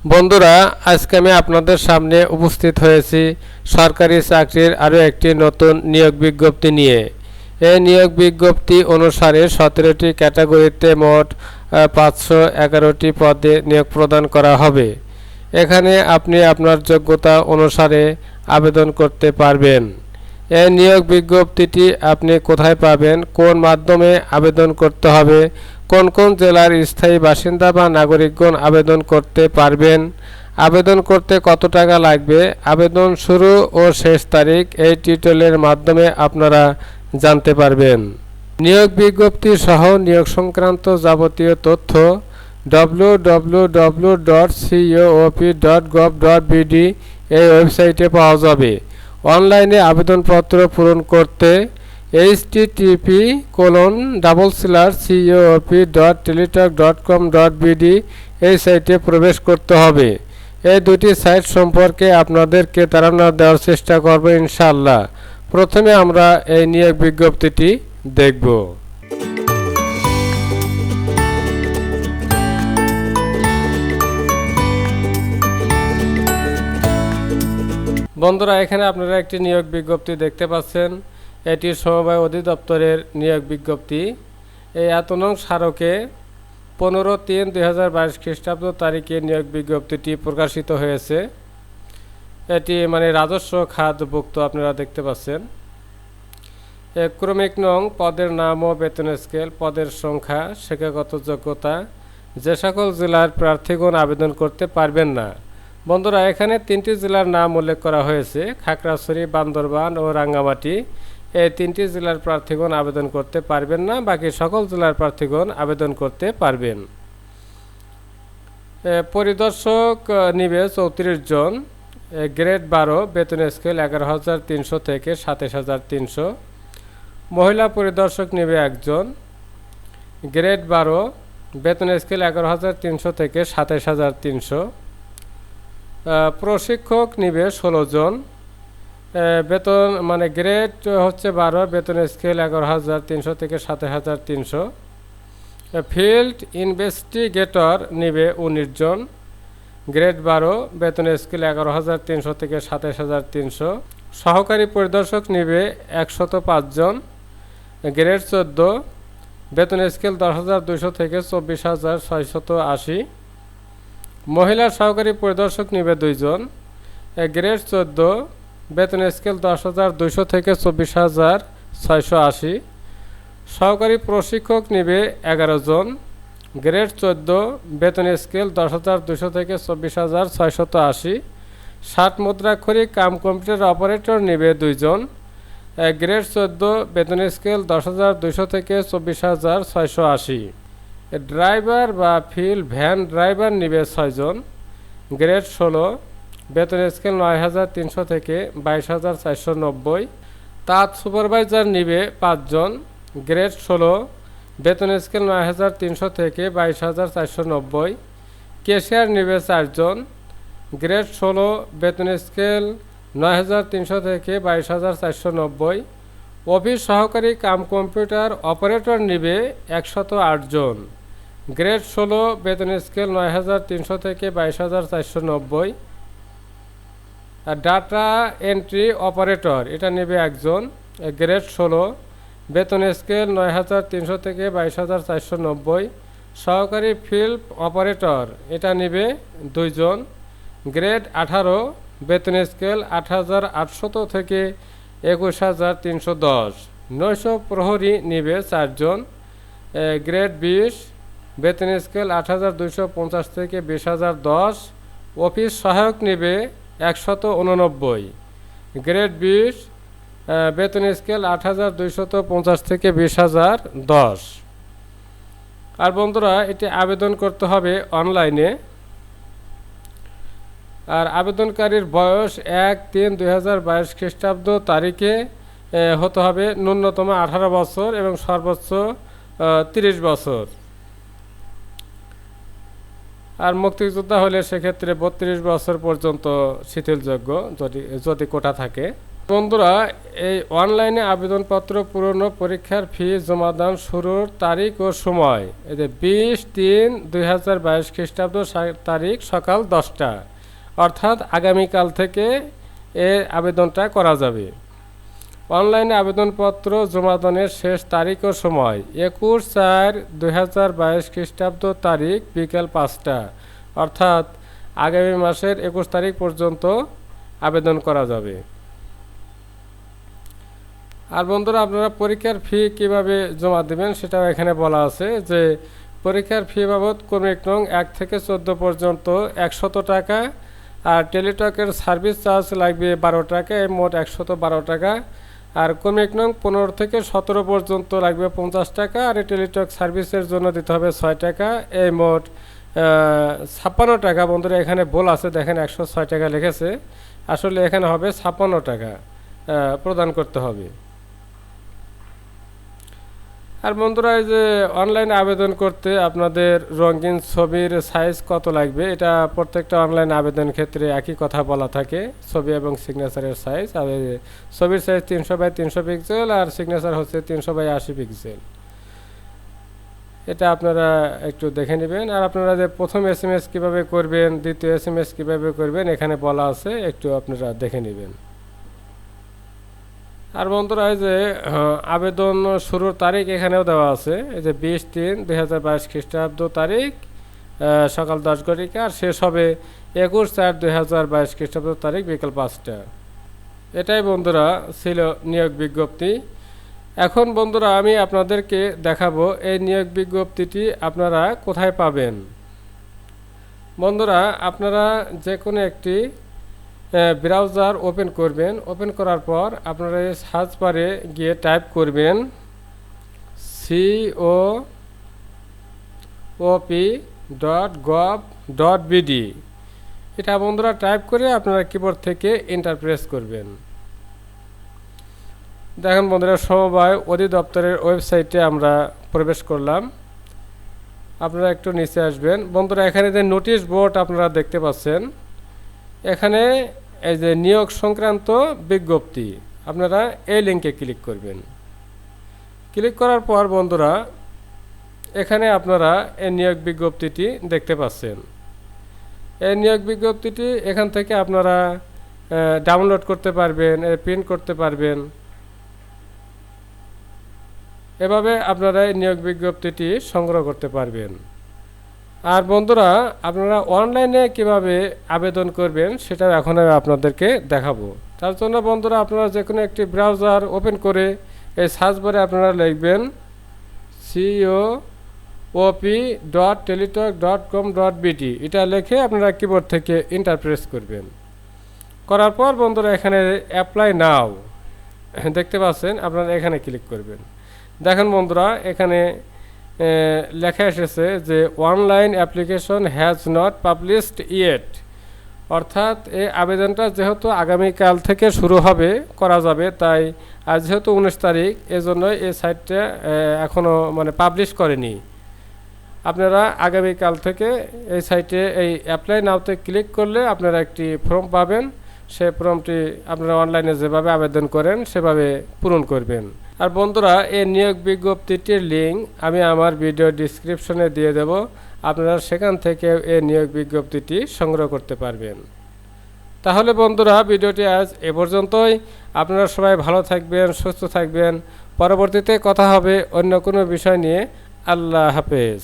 বন্ধুরা, আজকে আমি আপনাদের সামনে উপস্থিত হয়েছি সরকারি চাকরির আরও একটি নতুন নিয়োগ বিজ্ঞপ্তি নিয়ে। এই নিয়োগ বিজ্ঞপ্তি অনুসারে 17টি ক্যাটাগরিতে মোট 511টি পদে নিয়োগ প্রদান করা হবে। এখানে আপনি আপনার যোগ্যতা অনুসারে আবেদন করতে পারবেন। এই নিয়োগ বিজ্ঞপ্তিটি আপনি কোথায় পাবেন, কোন মাধ্যমে আবেদন করতে হবে, কোন কোন জেলার স্থায়ী বাসিন্দা বা নাগরিকগণ আবেদন করতে পারবেন, আবেদন করতে কত টাকা লাগবে, আবেদন শুরু ও শেষ তারিখ এই টিউটোরিয়ালের মাধ্যমে আপনারা জানতে পারবেন। নিয়োগ বিজ্ঞপ্তি সহ নিয়োগ সংক্রান্ত যাবতীয় তথ্য www.coop.gov.bd এই ওয়েবসাইটে পাওয়া যাবে। অনলাইনে আবেদনপত্র পূরণ করতে http://coop.teletalk.com.bd এই সাইটে প্রবেশ করতে হবে। এই দুটি সাইট সম্পর্কে আপনাদেরকে ধারণা দেওয়ার চেষ্টা করব ইনশাআল্লাহ। প্রথমে আমরা এই নিয়োগ বিজ্ঞপ্তিটি দেখব। বন্ধুরা, এখানে আপনারা একটি নিয়োগ বিজ্ঞপ্তি দেখতে পাচ্ছেন। এটি সমবায় অধিদপ্তরের নিয়োগ বিজ্ঞপ্তি। এই 1 নং স্মারকে 15/3/2022 খ্রিস্টাব্দ তারিখে নিয়োগ বিজ্ঞপ্তিটি প্রকাশিত হয়েছে। এটি রাজস্ব খাতভুক্ত, আপনারা দেখতে পাচ্ছেন। ক্রমিক নং, পদের নাম ও বেতন স্কেল, পদের সংখ্যা, শিক্ষাগত যোগ্যতা, যে সকল জেলার প্রার্থীগণ আবেদন করতে পারবেন না। বন্ধুরা, এখানে 3টি জেলার নাম উল্লেখ করা হয়েছে, খাগড়াছড়ি, বান্দরবান ও রাঙ্গামাটি। এই 3টি জেলার প্রার্থীগণ আবেদন করতে পারবেন না, বাকি সকল জেলার প্রার্থীগণ আবেদন করতে পারবেন। পরিদর্শক নিবে 34 জন, গ্রেড 12, বেতন স্কেল 11,300 থেকে 27,300। মহিলা পরিদর্শক নিবে 1 জন, গ্রেড 12, বেতন স্কেল 11,300 থেকে 27,300। প্রশিক্ষক নিবে 16 জন, বেতন গ্রেড হচ্ছে 12, বেতন স্কেল 11,300 থেকে 27,300। ফিল্ড ইনভেস্টিগেটর নিবে 19 জন, গ্রেড 12, বেতন স্কেল 11,300 থেকে 27,300। সহকারী পরিদর্শক নিবে 105 জন, গ্রেড 14, বেতন স্কেল 10,200 থেকে 24,680। মহিলা সহকারী পরিদর্শক নিবে 2 জন, গ্রেড 14, বেতন স্কেল 10,200 থেকে 24,680। সহকারী প্রশিক্ষক নিবে 11 জন, গ্রেড 14, বেতন স্কেল 10,200 থেকে 24,680। 60 মুদ্রাক্ষরিক কাম কম্পিউটার অপারেটর নিবে 2 জন, গ্রেড 14, বেতন স্কেল 10,200 থেকে 24,680। ড্রাইভার বা ফিল্ড ভ্যান ড্রাইভার নিবে 6 জন, গ্রেড 16, বেতন স্কেল 9,300 থেকে 22,490। তাঁত সুপারভাইজার নিবে 5 জন, গ্রেড 16, বেতন স্কেল 9,300 থেকে 22,490। ক্যাশিয়ার নিবে 4 জন, গ্রেড 16, বেতন স্কেল 9,300 থেকে 22,490। অফিস সহকারী কাম কম্পিউটার অপারেটর নিবে 108 জন, গ্রেড 16, বেতন স্কেল 9,300 থেকে 22,490। ডাটা এন্ট্রি অপারেটর এটা নেবে 1 জন, গ্রেড 16, বেতন স্কেল 9,300 থেকে 22,490। সহকারী ফিল্ড অপারেটর এটা নেবে 2 জন, গ্রেড 18, বেতন স্কেল 8,800 থেকে 21,310। নৈশ প্রহরী নিবে 4 জন, গ্রেড 20, বেতন স্কেল 8,250 থেকে 20,010। অফিস সহায়ক নিবে 189, গ্রেড 20, বেতন স্কেল 8,250 থেকে 20,010। আর বন্ধুরা, এটি আবেদন করতে হবে অনলাইনে। আর আবেদনকারীর বয়স 1/3/2022 খ্রিস্টাব্দ তারিখে হতে হবে ন্যূনতম 18 বছর এবং সর্বোচ্চ 30 বছর। আর মুক্তিযোদ্ধা হলে সেক্ষেত্রে 32 বছর পর্যন্ত শিথিলযোগ্য যদি কোটা থাকে। বন্ধুরা, এই অনলাইনে আবেদনপত্র পূরণ ও পরীক্ষার ফি জমাদান শুরুর তারিখ ও সময় এই যে 20-3-2022 খ্রিস্টাব্দ তারিখ সকাল 10টা, অর্থাৎ আগামীকাল থেকে এর আবেদনটা করা যাবে। অনলাইনে আবেদনপত্র জমাদানের শেষ তারিখ ও সময় 21-4-2022 খ্রিস্টাব্দ তারিখ বিকেল 5টা, অর্থাৎ আগামী মাসের 21 তারিখ পর্যন্ত আবেদন করা যাবে। আর বন্ধুরা, আপনারা পরীক্ষার ফি কিভাবে জমা দেবেন সেটাও এখানে বলা আছে যে পরীক্ষার ফি বাবদ ক্রমিক নং 1 থেকে 14 পর্যন্ত 100 টাকা, আর টেলিটকের সার্ভিস চার্জ লাগবে 12 টাকা, এই মোট 112 টাকা। আর ক্রমিক নং 15 থেকে 17 পর্যন্ত লাগবে 50 টাকা, আর টেলিটক সার্ভিসের জন্য দিতে হবে 6 টাকা, এই মোট 56 টাকা। বন্ধুরা, এখানে ভুল আছে, দেখেন 106 টাকা লিখেছে, আসলে এখানে হবে 56 টাকা প্রদান করতে হবে। আর বন্ধুরা, এই যে অনলাইনে আবেদন করতে আপনাদের রঙিন ছবির সাইজ কত লাগবে, এটা প্রত্যেকটা অনলাইন আবেদন ক্ষেত্রে একই কথা বলা থাকে, ছবি এবং সিগনেচারের সাইজ। আর ছবির সাইজ 300x300 পিক্সেল, আর সিগনেচার হচ্ছে 300x80 পিক্সেল। এটা আপনারা একটু দেখে নেবেন। আর আপনারা যে প্রথম SMS কীভাবে করবেন, দ্বিতীয় SMS কীভাবে করবেন এখানে বলা আছে, একটু আপনারা দেখে নেবেন। আর বন্ধুরা, এই যে আবেদন শুরুর তারিখ এখানেও দেওয়া আছে, এই যে 20-3-2022 খ্রিস্টাব্দ তারিখ সকাল 10 ঘটিকা, আর শেষ হবে 21-4-2022 খ্রিস্টাব্দ তারিখ বিকেল 5টা। এটাই বন্ধুরা ছিল নিয়োগ বিজ্ঞপ্তি। এখন বন্ধুরা, আমি আপনাদেরকে দেখাবো এই নিয়োগ বিজ্ঞপ্তিটি আপনারা কোথায় পাবেন। বন্ধুরা, আপনারা যে কোনো একটি ব্রাউজার ওপেন করবেন, ওপেন করার পর আপনারা এই সার্চ বারে গিয়ে টাইপ করবেন coop.gov.bd। এটা বন্ধুরা টাইপ করে আপনারা কিবোর্ড থেকে এন্টার প্রেস করবেন। দেখেন বন্ধুরা, সমবায় অধিদপ্তরের ওয়েবসাইটে আমরা প্রবেশ করলাম। আপনারা একটু নিচে আসবেন। বন্ধুরা, এখানে যে নোটিশ বোর্ড আপনারা দেখতে পাচ্ছেন, এখানে এই যে নিয়োগ সংক্রান্ত বিজ্ঞপ্তি, আপনারা এই লিঙ্কে ক্লিক করবেন। ক্লিক করার পর বন্ধুরা, এখানে আপনারা এই নিয়োগ বিজ্ঞপ্তিটি দেখতে পাচ্ছেন। এই নিয়োগ বিজ্ঞপ্তিটি এখান থেকে আপনারা ডাউনলোড করতে পারবেন, প্রিন্ট করতে পারবেন। এভাবে আপনারা এই নিয়োগ বিজ্ঞপ্তিটি সংগ্রহ করতে পারবেন। আর বন্ধুরা, আপনারা অনলাইনে কিভাবে আবেদন করবেন সেটাও এখন আমি আপনাদেরকে দেখাবো। তার জন্য বন্ধুরা, আপনারা যে কোনো একটি ব্রাউজার ওপেন করে এই সার্চ বারে আপনারা লিখবেন coop.teletalk.com.bd। এটা লিখে আপনারা কিবোর্ড থেকে এন্টার প্রেস করবেন। করার পর বন্ধুরা, এখানে অ্যাপ্লাই নাও দেখতে পাচ্ছেন, আপনারা এখানে ক্লিক করবেন। দেখেন বন্ধুরা, এখানে লেখা এসেছে যে online application has not published yet, অর্থাৎ এই আবেদনটা যেহেতু আগামীকাল থেকে শুরু হবে করা যাবে, তাই আজ যেহেতু 19 তারিখ, এজন্যই এই সাইটটা এখনও পাবলিশ করেনি। আপনারা আগামীকাল থেকে এই সাইটে এই অ্যাপ্লাই নাওতে ক্লিক করলে আপনারা একটি ফর্ম পাবেন। সেই ফর্মটি আপনারা অনলাইনে যেভাবে আবেদন করেন সেভাবে পূরণ করবেন। আর বন্ধুরা, এই নিয়োগ বিজ্ঞপ্তিটির লিঙ্ক আমি আমার ভিডিও ডিসক্রিপশনে দিয়ে দেব, আপনারা সেখান থেকে এই নিয়োগ বিজ্ঞপ্তিটি সংগ্রহ করতে পারবেন। তাহলে বন্ধুরা, ভিডিওটি আজ এ পর্যন্তই। আপনারা সবাই ভালো থাকবেন, সুস্থ থাকবেন। পরবর্তীতে কথা হবে অন্য কোনো বিষয় নিয়ে। আল্লাহ হাফেজ।